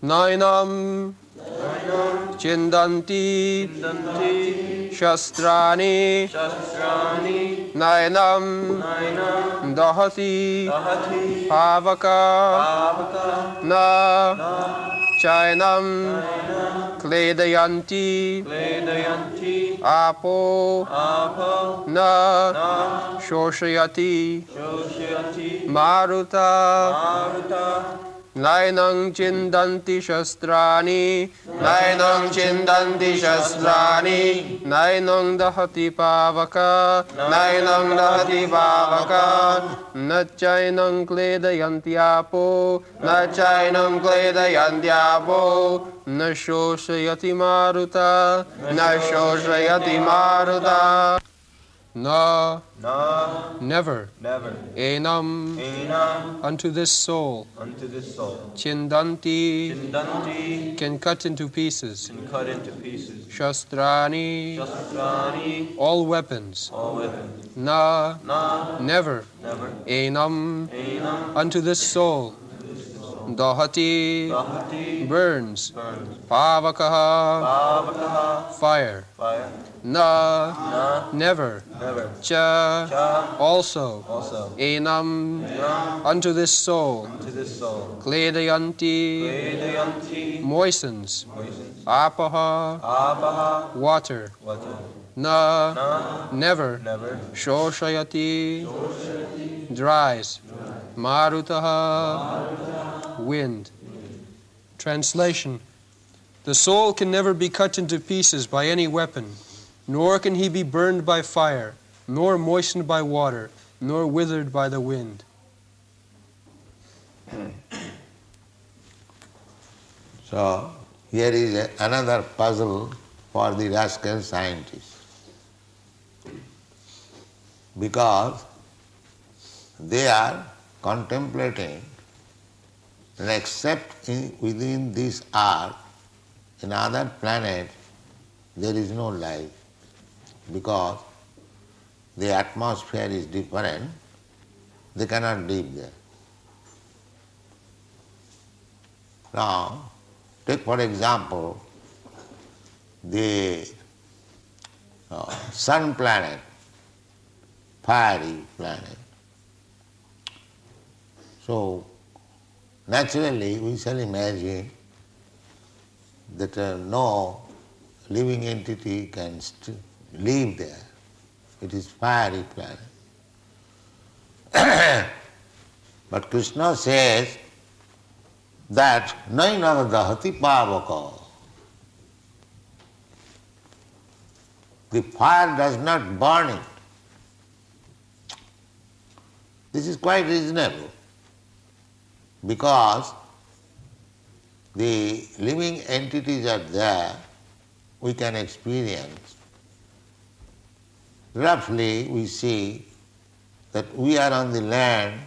Nainam Chindanti Shastrani Nainam Dahati Pavaka Na Chainam Kledayanti Apo Na Shoshayati Maruta Nainam Chindanti Shastrani Nainam Chindanti Shastrani Nainam Dahati Pavaka Nainam Dahati Pavaka Nachainam Kledayanti Apo Nachainam Kledayanti Apo Nashoshayati Maruta Nashoshayati Maruta Na Never Enam unto this soul Chindanti can cut into pieces Shastrani all weapons Na Never Enam unto this soul Dahati burns Pavakaha fire Na Never Cha also Enam unto this soul Kledayanti moistens Apaha water Na Never Shoshayati dries Marutaha wind. Translation: the soul can never be cut into pieces by any weapon, nor can he be burned by fire, nor moistened by water, nor withered by the wind. So, here is another puzzle for the rascal scientists. Because they are contemplating and except within this earth, in other planets, there is no life. Because the atmosphere is different, they cannot live there. Now, take for example the sun planet, fiery planet. So, naturally we shall imagine that no living entity can live there. It is fiery planet. But Krishna says that naina dahati pavaka. The fire does not burn it. This is quite reasonable because the living entities are there, we can experience. Roughly we see that we are on the land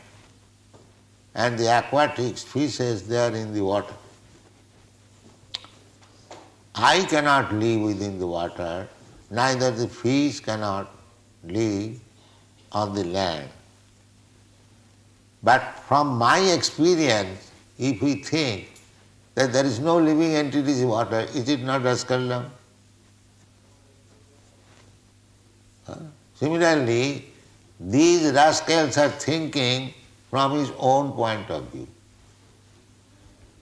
and the aquatic fishes they are in the water. I cannot live within the water, neither the fish cannot live on the land. But from my experience, if we think that there is no living entity in water, is it not Raskalam? Similarly, these rascals are thinking from his own point of view.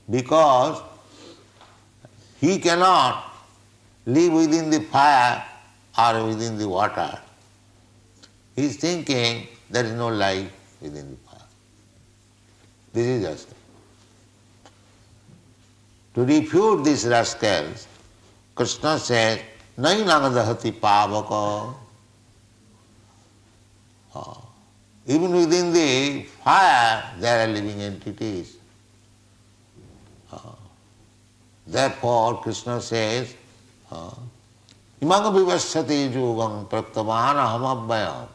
Because he cannot live within the fire or within the water. He is thinking there is no life within the fire. This is rascal. To refute these rascals, Krishna says, Nai nagadahati pavaka. Even within the fire there are living entities. Therefore Krishna says, Imanga vivasthati yugam praktavana hamabhayam.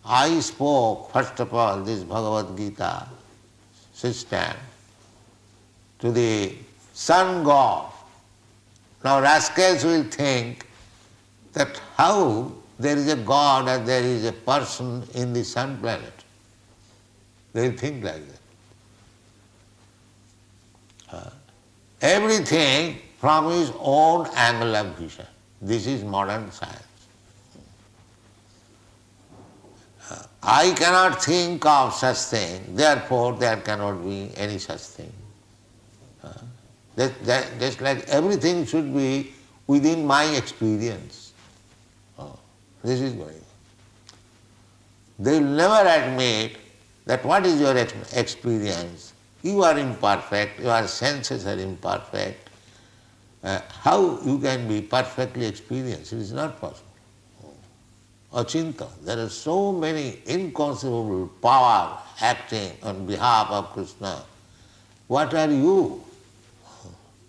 I spoke, first of all, this Bhagavad Gita system to the sun god. Now rascals will think that how there is a god or there is a person in the sun planet. They will think like that. everything from his own angle of vision. This is modern science. I cannot think of such thing, therefore there cannot be any such thing. Just like everything should be within my experience. This is going on. They will never admit that what is your experience? You are imperfect, your senses are imperfect. How you can be perfectly experienced? It is not possible. Achinta, there are so many inconceivable power acting on behalf of Krishna. What are you?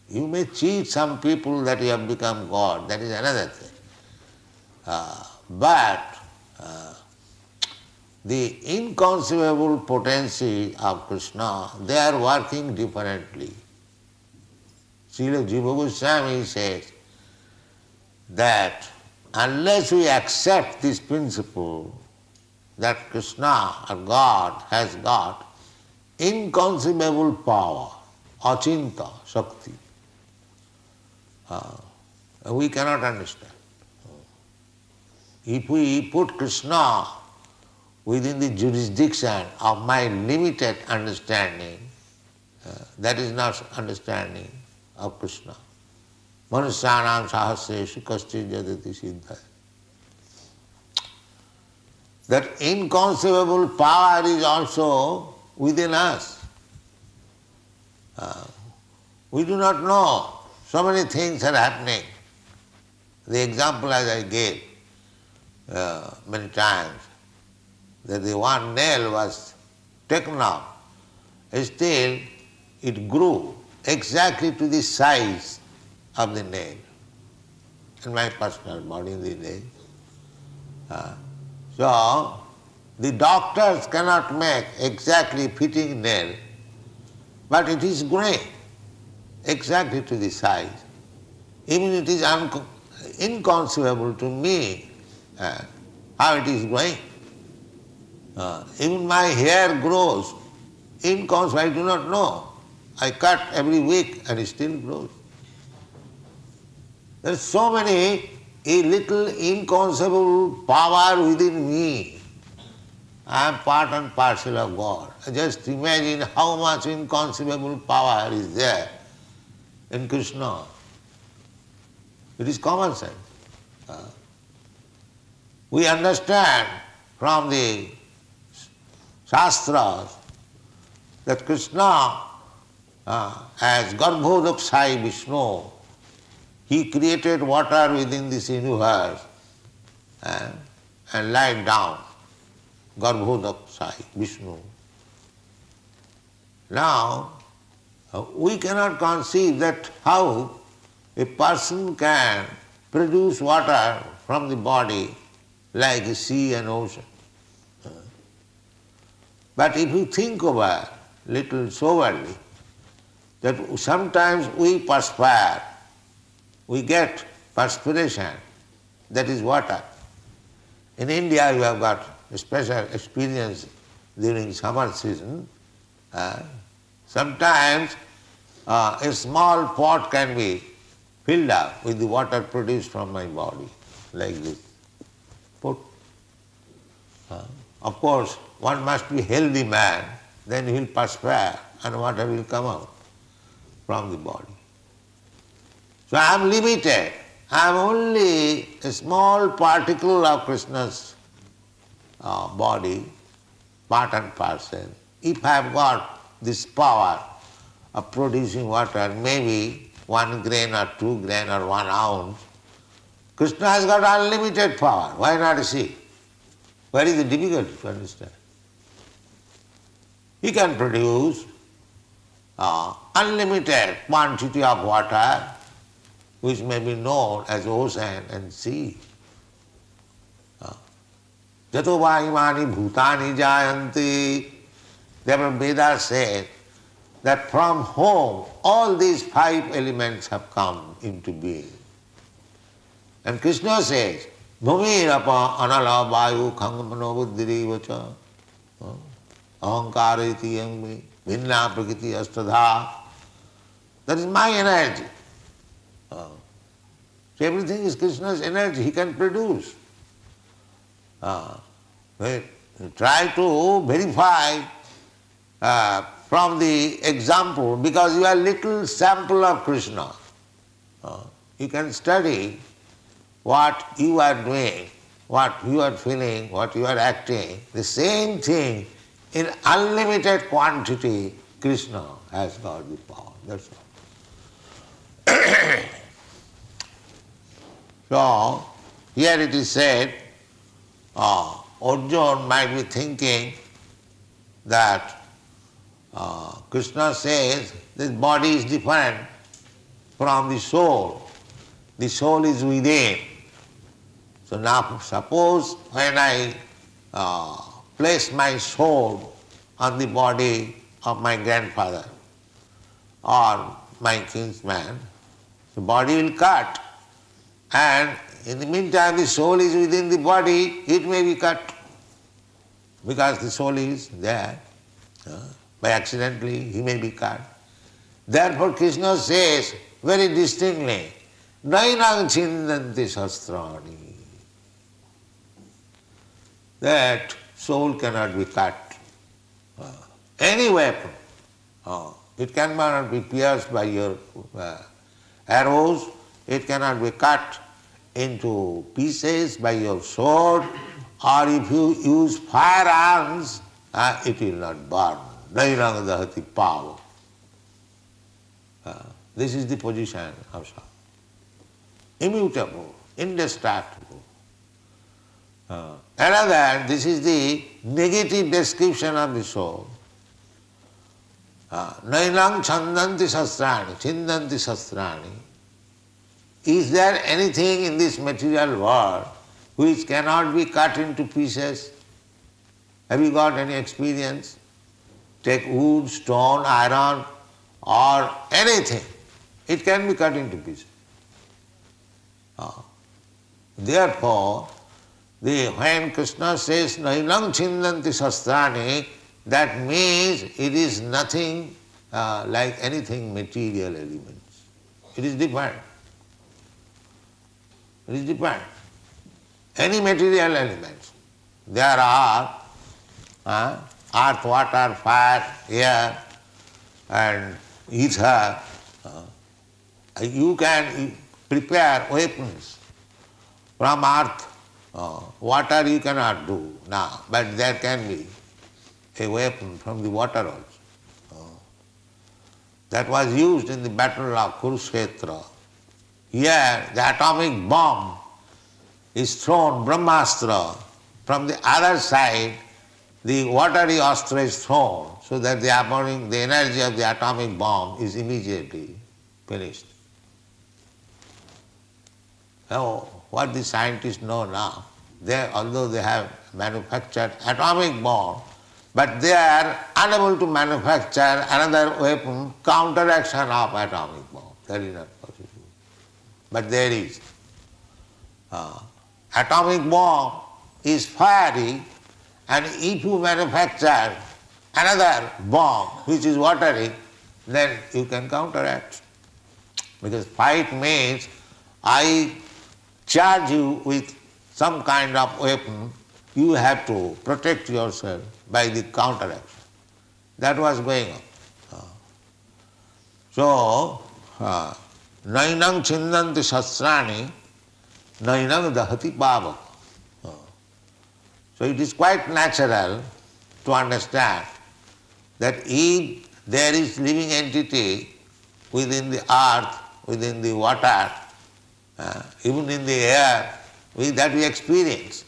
You may cheat some people that you have become God, that is another thing. But the inconceivable potency of Krishna, they are working differently. Srila Jiva Goswami says that unless we accept this principle that Krishna or God has got inconceivable power, achinta, shakti, we cannot understand. If we put Krishna within the jurisdiction of my limited understanding, that is not understanding of Krishna. Manusyanam sahasreshu kaschid jadati siddha. That inconceivable power is also within us. We do not know. So many things are happening. The example as I gave many times, that the one nail was taken off, still it grew exactly to the size of the nail in my personal body these days. So the doctors cannot make exactly fitting nail, but it is growing exactly to the size. Even it is inconceivable to me how it is growing. Even my hair grows inconceivable, I do not know. I cut every week and it still grows. There are so many little inconceivable power within me. I am part and parcel of God. Just imagine how much inconceivable power is there in Krishna. It is common sense. We understand from the Shastras that Krishna, as Garbhodaksai Vishnu, he created water within this universe and lied down. Garbhodaksai Vishnu. Now, we cannot conceive that how a person can produce water from the body like a sea and ocean. But if you think over little soberly, that sometimes we perspire, we get perspiration, that is water. In India you have got a special experience during summer season. Sometimes a small pot can be filled up with the water produced from my body, like this. Put. Of course, one must be a healthy man, then he will perspire and water will come out from the body. So I am limited. I am only a small particle of Krishna's body, part and parcel. If I have got this power of producing water, maybe 1 grain or 2 grain or 1 ounce, Krishna has got unlimited power. Why not see? Where is the difficulty to understand? He can produce unlimited quantity of water, which may be known as ocean and sea. Jato va imani bhutani jayanti. Therefore Vedas said that from whom all these 5 elements have come into being. And Krishna says, Bhumirapa anala vayu khangamano buddhiri vacha ahankara iti yangmi vinna prakriti astadha. That is my energy. So everything is Krishna's energy, he can produce. Try to verify from the example, because you are little sample of Krishna. You can study what you are doing, what you are feeling, what you are acting. The same thing in unlimited quantity, Krishna has got the power. That's all. So, here it is said, Arjuna might be thinking that Krishna says this body is different from the soul. The soul is within. So now suppose when I place my soul on the body of my grandfather or my kinsman, the body will cut, and in the meantime the soul is within the body, it may be cut because the soul is there. By accidentally he may be cut. Therefore Krishna says very distinctly, Nainang chindanti sastrani. That soul cannot be cut. Any weapon. It cannot be pierced by your arrows, it cannot be cut into pieces by your sword, or if you use firearms, it will not burn. Nairanga dahati power. This is the position of soul. Immutable, indestructible. Another, this is the negative description of the soul. Nainang chandanti sastrani, chindanti sastrani. Is there anything in this material world which cannot be cut into pieces? Have you got any experience? Take wood, stone, iron, or anything. It can be cut into pieces. Therefore, when Krishna says Nainang chindanti sastrani, that means it is nothing like anything material elements. It is different. It is different. Any material elements. There are earth, water, fire, air, and ether. You can prepare weapons from earth. Water you cannot do now, but there can be a weapon from the water also. That was used in the battle of Kurukshetra. Here the atomic bomb is thrown, Brahmastra. From the other side, the watery astra is thrown, so that the energy of the atomic bomb is immediately finished. Now, what the scientists know now, although they have manufactured atomic bomb, but they are unable to manufacture another weapon, counteraction of atomic bomb. That is not possible. But there is. Atomic bomb is fiery, and if you manufacture another bomb which is watery, then you can counteract. Because fight means I charge you with some kind of weapon, you have to protect yourself by the counteraction. That was going on. So, Nainang chindanti sastrani, Nainang dahati pava. So it is quite natural to understand that if there is living entity within the earth, within the water, even in the air, that we experience.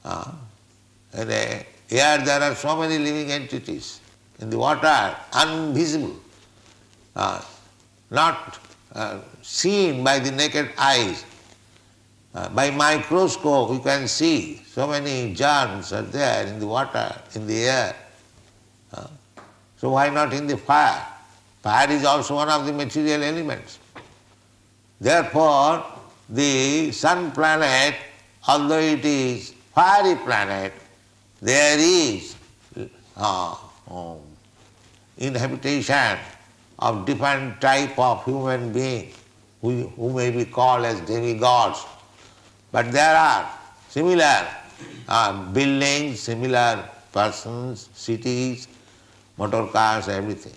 In the air there are so many living entities. In the water, invisible, not seen by the naked eyes. By microscope you can see so many germs are there in the water, in the air. So why not in the fire? Fire is also one of the material elements. Therefore, the sun planet, although it is fiery planet, there is inhabitation of different type of human being who may be called as demigods. But there are similar buildings, similar persons, cities, motor cars, everything.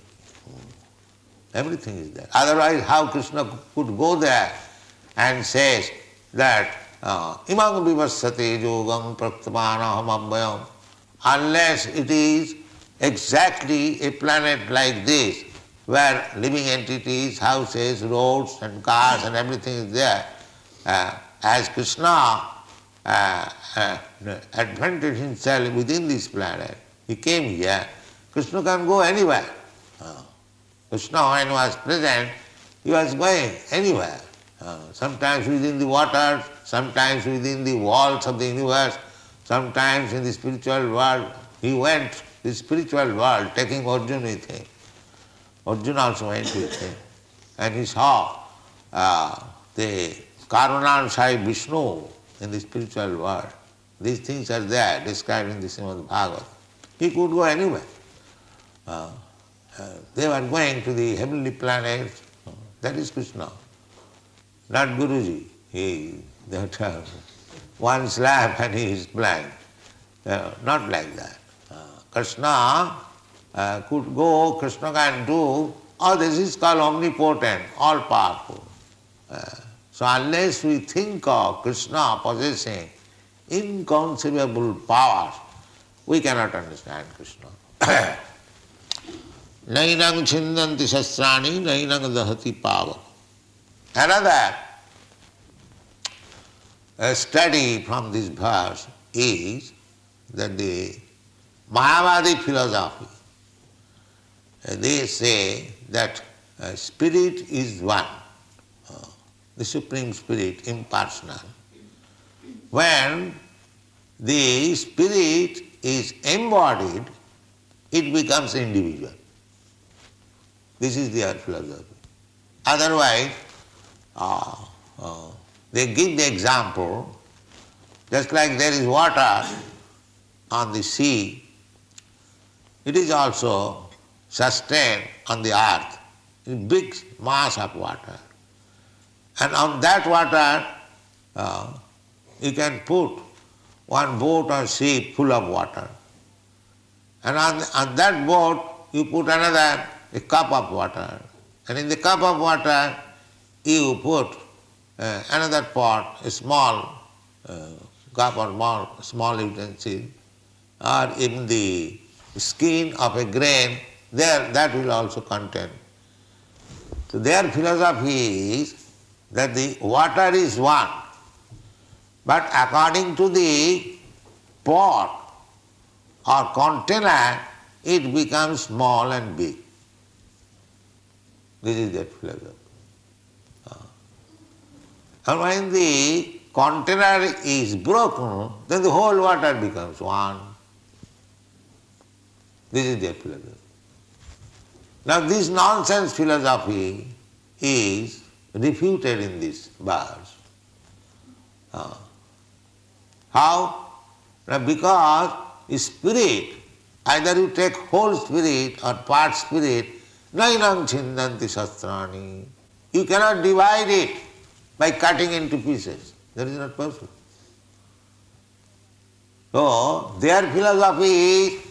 Everything is there. Otherwise, how Krishna could go there and says that imang vivassate yogam praktapanaham abhayam, unless it is exactly a planet like this, where living entities, houses, roads and cars and everything is there, as Krishna advented himself within this planet, he came here. Krishna can go anywhere. Krishna, when he was present, he was going anywhere. Sometimes within the water, sometimes within the walls of the universe, sometimes in the spiritual world. He went to the spiritual world taking Arjuna with him. Arjuna also went with him. And he saw the Karunansai Vishnu in the spiritual world. These things are there, described in the Srimad Bhagavad. He could go anywhere. They were going to the heavenly planets. That is Krishna, not Guruji. One slap and he is blind. Not like that. Krishna could go, Krishna can do. All this is called omnipotent, all powerful. So unless we think of Krishna possessing inconceivable powers, we cannot understand Krishna. Nainang chindanti shastrani, nainang dahati pava. Another study from this verse is that the Mayavadi philosophy, they say that spirit is one, the Supreme Spirit, impersonal. When the spirit is embodied, it becomes individual. This is their philosophy. Otherwise, they give the example, just like there is water on the sea, it is also sustained on the earth, a big mass of water. And on that water, you can put one boat or ship full of water. And on that boat, you put another a cup of water. And in the cup of water, you put another pot, a small cup or small utensil, or even the skin of a grain, there that will also contain. So their philosophy is that the water is one, but according to the pot or container, it becomes small and big. This is their philosophy. And when the container is broken, then the whole water becomes one. This is their philosophy. Now this nonsense philosophy is refuted in this verse. How? Now because spirit, either you take whole spirit or part spirit, nainam chindanti shastrani. You cannot divide it by cutting into pieces. That is not possible. So their philosophy is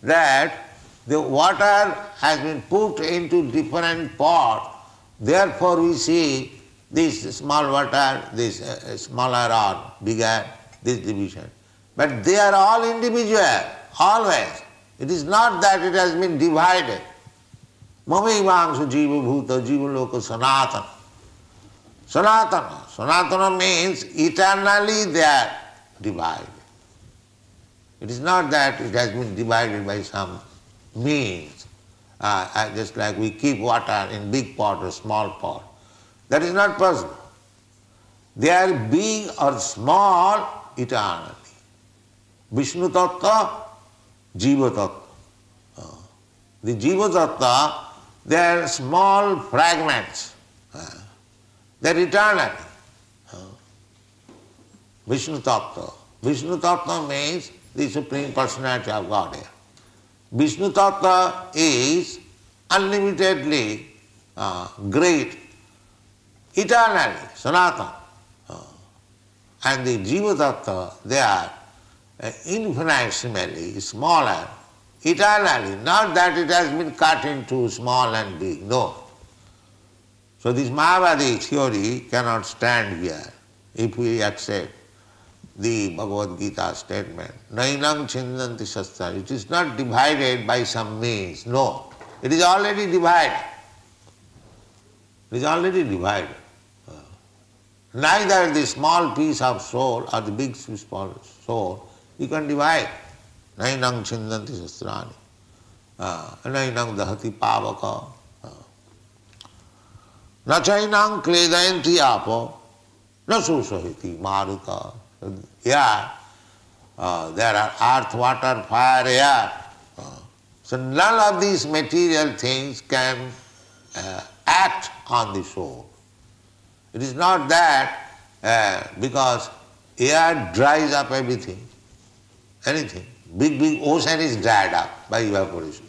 that the water has been put into different pots, therefore we see this small water, this smaller or bigger, this division. But they are all individual, always. It is not that it has been divided. Mamivangsu jiva bhuta jiva loka sanatana. Sanatana. Sanatana means eternally they are divided. It is not that it has been divided by some means, just like we keep water in big pot or small pot. That is not possible. They are big or small eternally. Vishnu Tattva, Jiva Tattva. The Jiva Tattva, they are small fragments. They are eternal. Vishnu Tattva. Vishnu Tattva means the Supreme Personality of Godhead. Vishnu Tattva is unlimitedly great, eternally, Sanatana. And the Jiva Tattva, they are infinitesimally smaller, eternally, not that it has been cut into small and big, no. So this Mayavadi theory cannot stand here if we accept the Bhagavad Gita statement. Nainam chindanti shastra. It is not divided by some means, no. It is already divided. It is already divided. Neither the small piece of soul or the big small soul you can divide. Nainam chindanti shastrani. Nainam dahati pavaka. Na chainam kledayanti apo. Na susahiti maruta. Here, there are earth, water, fire, air. So none of these material things can act on the soul. It is not that because air dries up everything, anything. Big ocean is dried up by evaporation.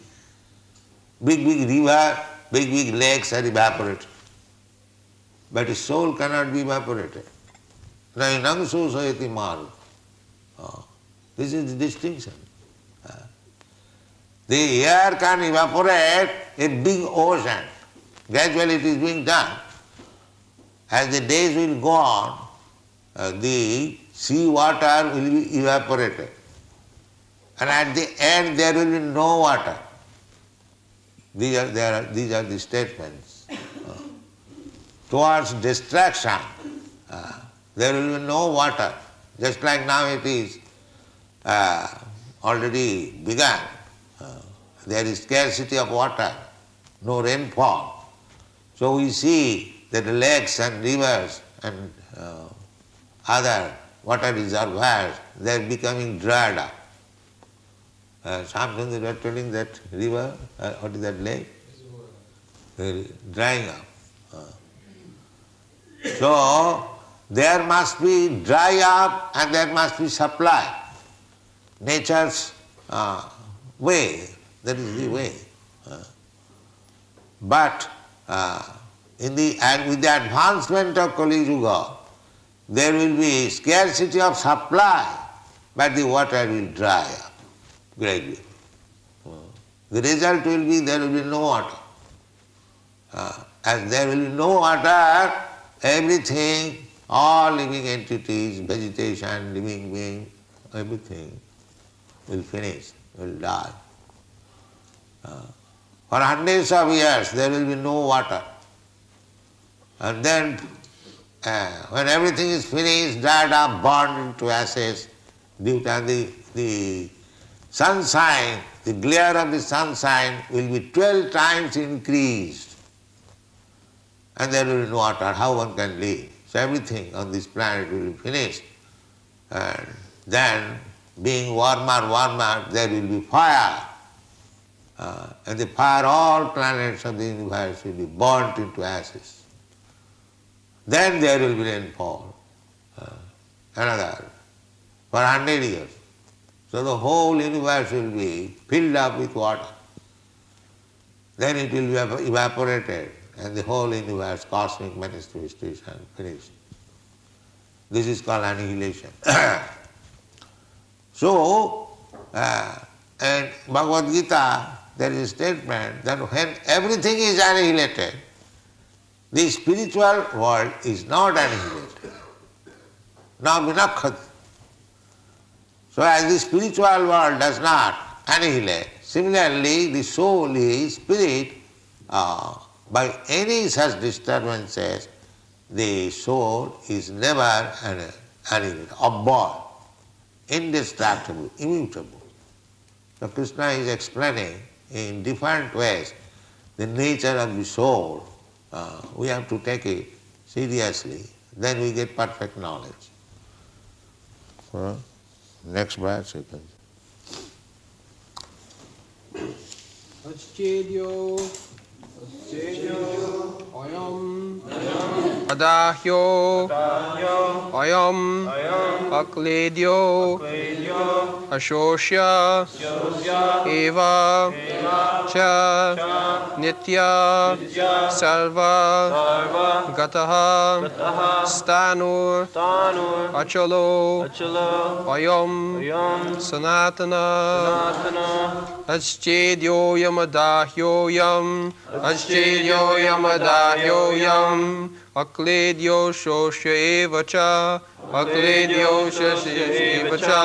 Big river, big lakes are evaporated. But the soul cannot be evaporated. Nainam susayati maru. This is the distinction. The air can evaporate a big ocean. Gradually it is being done. As the days will go on, the sea water will be evaporated. And at the end there will be no water. These are the statements. Towards destruction, there will be no water. Just like now it is already begun. There is scarcity of water, no rainfall. So we see that the lakes and rivers and other water reservoirs, they are becoming dried up. Sometimes they are telling that river, what is that lake? Drying up. So there must be dry up and there must be supply. Nature's way, that is the way. But with the advancement of Kali Yuga, there will be scarcity of supply, but the water will dry up gradually. The result will be there will be no water. As there will be no water, everything, all living entities, vegetation, living being, everything will finish, will die. For hundreds of years there will be no water. And then when everything is finished, dried up, burned into ashes, due to the sunshine, the glare of the sunshine will be 12 times increased. And there will be no water, how one can live? So everything on this planet will be finished. And then being warmer, there will be fire. And the fire, all planets of the universe will be burnt into ashes. Then there will be rainfall, another, for 100 years. So the whole universe will be filled up with water. Then it will be evaporated and the whole universe, cosmic manifestation, finished. This is called annihilation. So, in Bhagavad Gita, there is a statement that when everything is annihilated, the spiritual world is not annihilated. Now vinakkhati. So as the spiritual world does not annihilate, similarly the soul is spirit, by any such disturbances, the soul is never annihilated, abhorred, indestructible, immutable. So Krishna is explaining in different ways the nature of the soul. We have to take it seriously, then we get perfect knowledge. Next verse you can. Aschedyo ayam adahyo ayam akledyo ashosya eva cha nitya sarva gataha stanur achalo ayam sanatana aschedyoyam adahyoyam aschedyoyam akledyo shosya eva cha akledyo shosya eva cha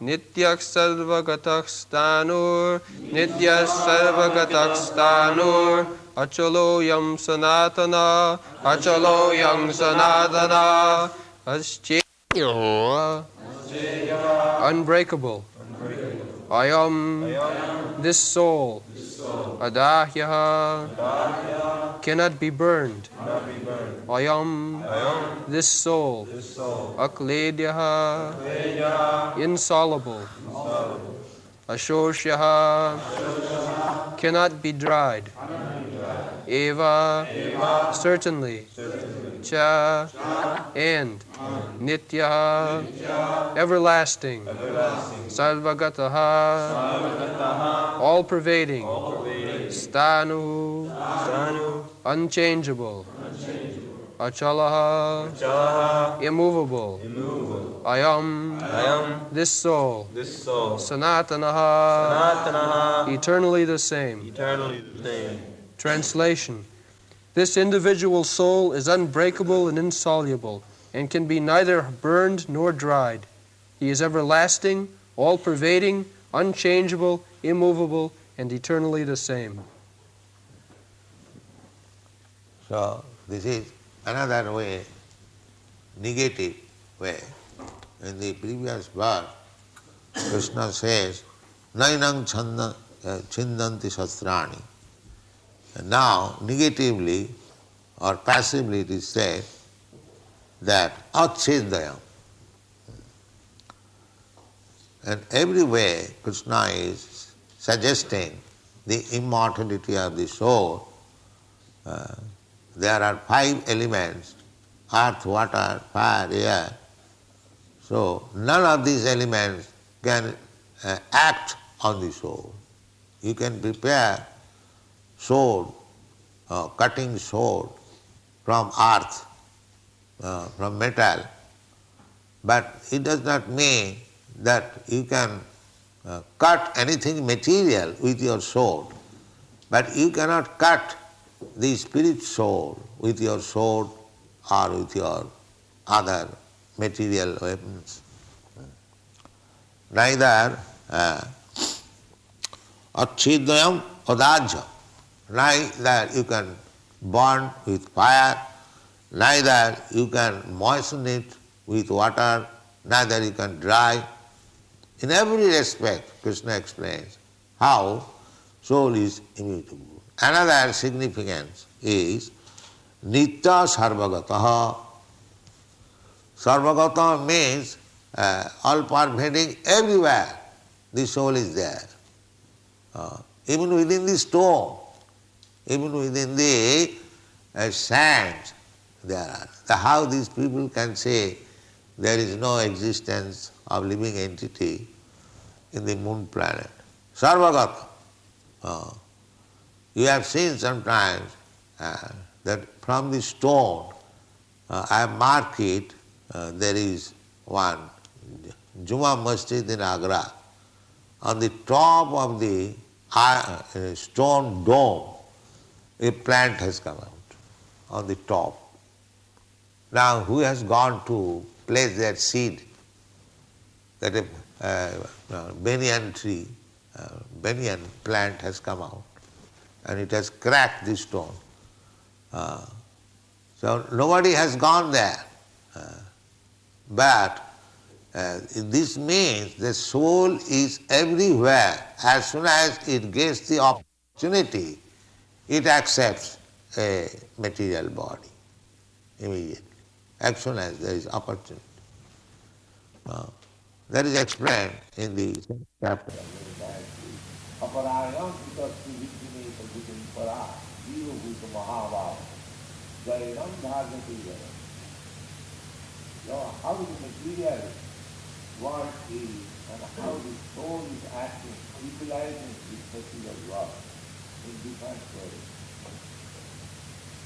nityak sarvagatah stanur nityak sarvagatah stanur achaloyam sanatana aschedyo unbreakable ayam this soul adahyaha cannot be burned ayam this soul akledyaha insoluble ashosyaha cannot be dried eva certainly cha and nitya everlasting sarvagataha all pervading stanu unchangeable achalaha immovable ayam this soul sanatanaha eternally the same. Translation: this individual soul is unbreakable and insoluble, and can be neither burned nor dried. He is everlasting, all-pervading, unchangeable, immovable, and eternally the same. So, this is another way, negative way. In the previous verse, Krishna says, Nainang chindanti shastrani. And now, negatively or passively it is said that achedayam. And every way Krishna is suggesting the immortality of the soul. There are 5 elements, earth, water, fire, air. So none of these elements can act on the soul. You can prepare sword, cutting sword from earth, from metal, but it does not mean that you can cut anything material with your sword, but you cannot cut the spirit soul with your sword or with your other material weapons. Neither achidayam adajya, neither you can burn with fire, neither you can moisten it with water, neither you can dry. In every respect, Krishna explains how soul is immutable. Another significance is nitya sarvagataha. Sarvagata means all-pervading everywhere. The soul is there. Even within the stone, even within the sand, there are. How these people can say there is no existence of living entity in the moon planet? Sarvagata. You have seen sometimes that from the stone, I have marked it, there is one Juma Masjid in Agra. On the top of the stone dome, a plant has come out on the top. Now, who has gone to place that seed, that a banyan tree, banyan plant has come out, and it has cracked the stone. So nobody has gone there. But this means the soul is everywhere. As soon as it gets the opportunity, it accepts a material body immediately, as soon as there is opportunity. That is explained in the chapter. Jainam Bhagavati Jaya. So how the material world is and how the soul is acting, utilizing this material world in different ways.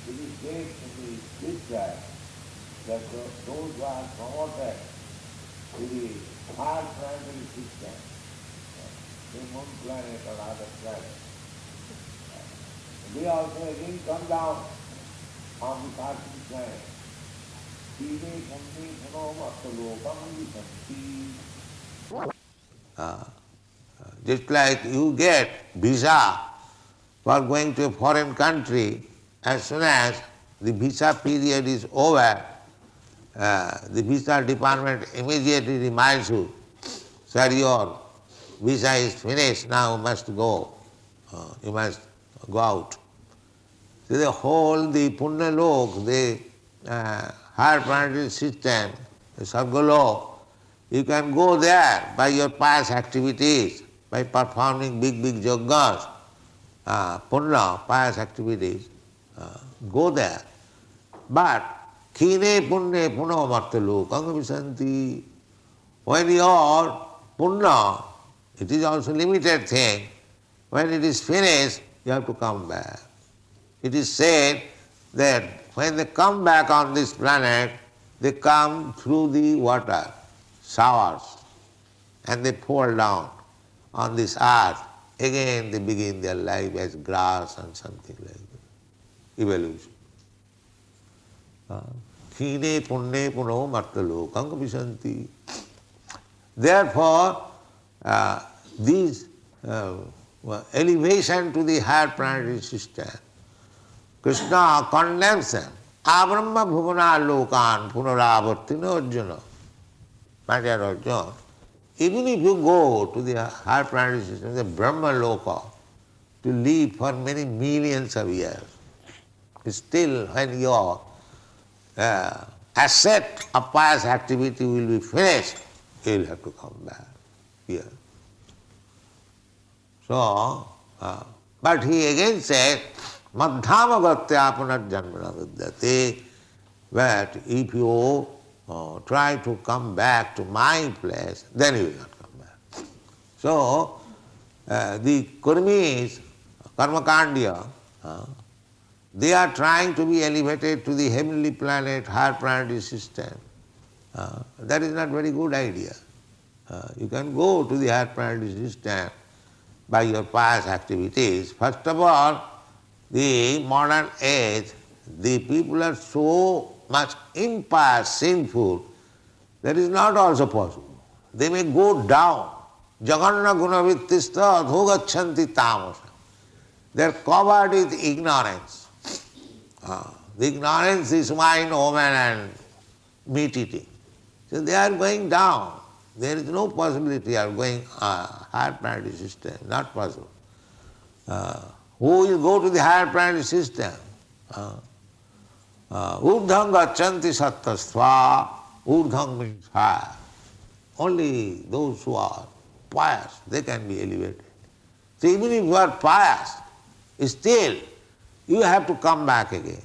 It is said in the scripture that those who are promoted to the higher planetary system, the moon planet or other planets, they also again come down on the passing planet. Just like you get visa for going to a foreign country, as soon as the visa period is over, the visa department immediately reminds you, sir, your visa is finished, now you must go. You must go out. So the whole, the Punya Lok, the higher planetary system, the Sargalo, you can go there by your pious activities, by performing big yajnas, Punya, pious activities, go there. But Kine Punne Puno Martalu Kangavisanti, when your Punya, it is also limited thing, when it is finished, you have to come back. It is said that when they come back on this planet, they come through the water, showers, and they fall down on this earth. Again they begin their life as grass and something like that. Evolution. Khine punne puno martalo kangavisanti. Therefore, this elevation to the higher planetary system, Krishna condemns them. Abrahma bhuvana lokan punaravartino arjuna. My dear Arjuna, even if you go to the higher planetary system, the Brahma loka, to live for many millions of years, still when your asset of pious activity will be finished, you will have to come back here. So, but he again said, Madhyama gatya punarjanmana vidyate, that if you try to come back to my place, then you will not come back. So, the Kurmis, Karmakandya, they are trying to be elevated to the heavenly planet, higher planetary system. That is not very good idea. You can go to the higher planetary system by your pious activities. First of all, the modern age, the people are so much impious, sinful, that is not also possible. They may go down. Jaganna gunavittista adhogachanti tamasa. They are covered with ignorance. The ignorance is wine, woman and meat eating. So they are going down. There is no possibility of going higher planetary system, not possible. Who will go to the higher planetary system? Urdhang gachanti sattastva, urdhang means higher. Only those who are pious, they can be elevated. So even if you are pious, still you have to come back again.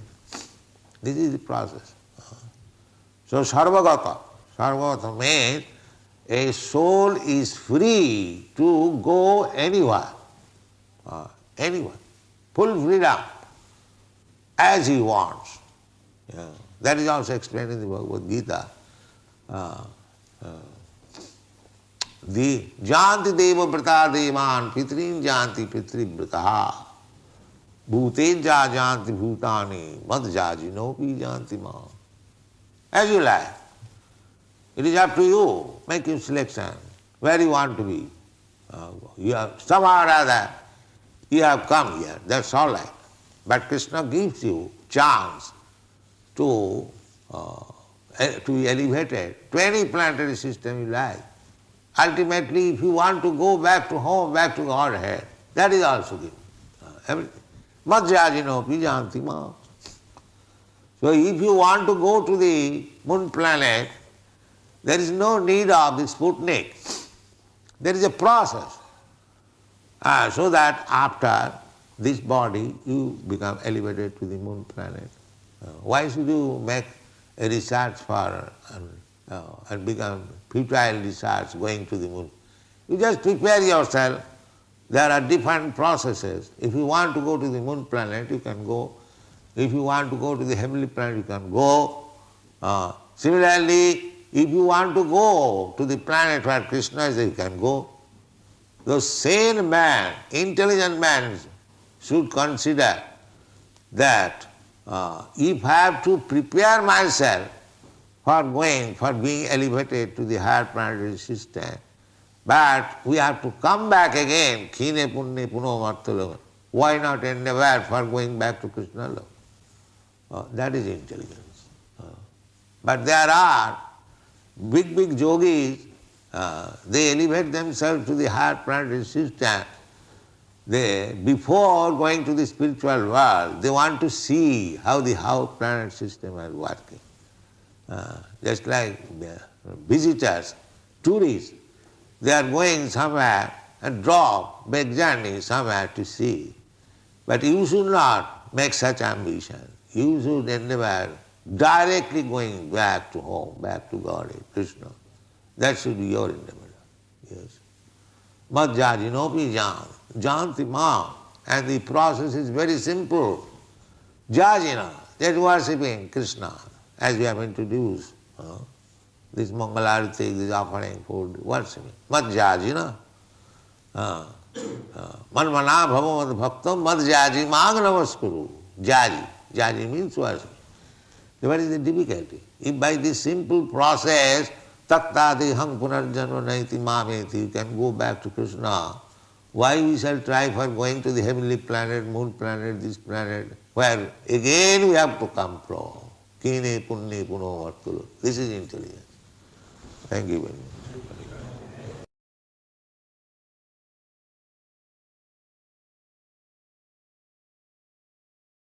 This is the process. So sarvagata means a soul is free to go anywhere, full freedom, as he wants. That is also explained in the Bhagavad Gita. The janti deva vrata devan pitrin janti pitri vrataha bhutenja janti bhutani madjajinopi janti ma. As you like. It is up to you. Make your selection. Where you want to be. You have somehow or other you have come here. That's all right. But Krishna gives you chance to be elevated to any planetary system you like. Ultimately, if you want to go back to home, back to Godhead, that is also given. Everything. Madhyajinopi janti ma. So if you want to go to the moon planet, there is no need of the Sputnik. There is a process. So that after this body, you become elevated to the moon planet. Why should you make a research for and become futile research going to the moon? You just prepare yourself. There are different processes. If you want to go to the moon planet, you can go. If you want to go to the heavenly planet, you can go. Similarly, if you want to go to the planet where Krishna is, you can go. The sane man, intelligent man should consider that if I have to prepare myself for going, for being elevated to the higher planetary system, but we have to come back again, khine punne puno martalo. Why not endeavor for going back to Krishna love? That is intelligence. But there are big yogis, they elevate themselves to the higher planetary system. They, before going to the spiritual world, they want to see how the planet system is working. Just like visitors, tourists, they are going somewhere and drop big journey somewhere to see. But you should not make such ambition. You should endeavor directly going back to home, back to God, Krishna. That should be your endeavor. Yes. Madhyajinopi jan, janti mam. And the process is very simple. Jajina, that worshipping Krishna, as we have introduced. This Mangalarati, this offering food, worshipping. Madhyajina. Manmana bhavamad bhaktam madhyaji mang namaskuru. Jaji. Jaji means worship. What is the difficulty? If by this simple process, tattadi hang punarjanva naiti mameti, you can go back to Krishna, why we shall try for going to the heavenly planet, moon planet, this planet, where again we have to come from? Kine punne puno martulu. This is intelligence. Thank you very much.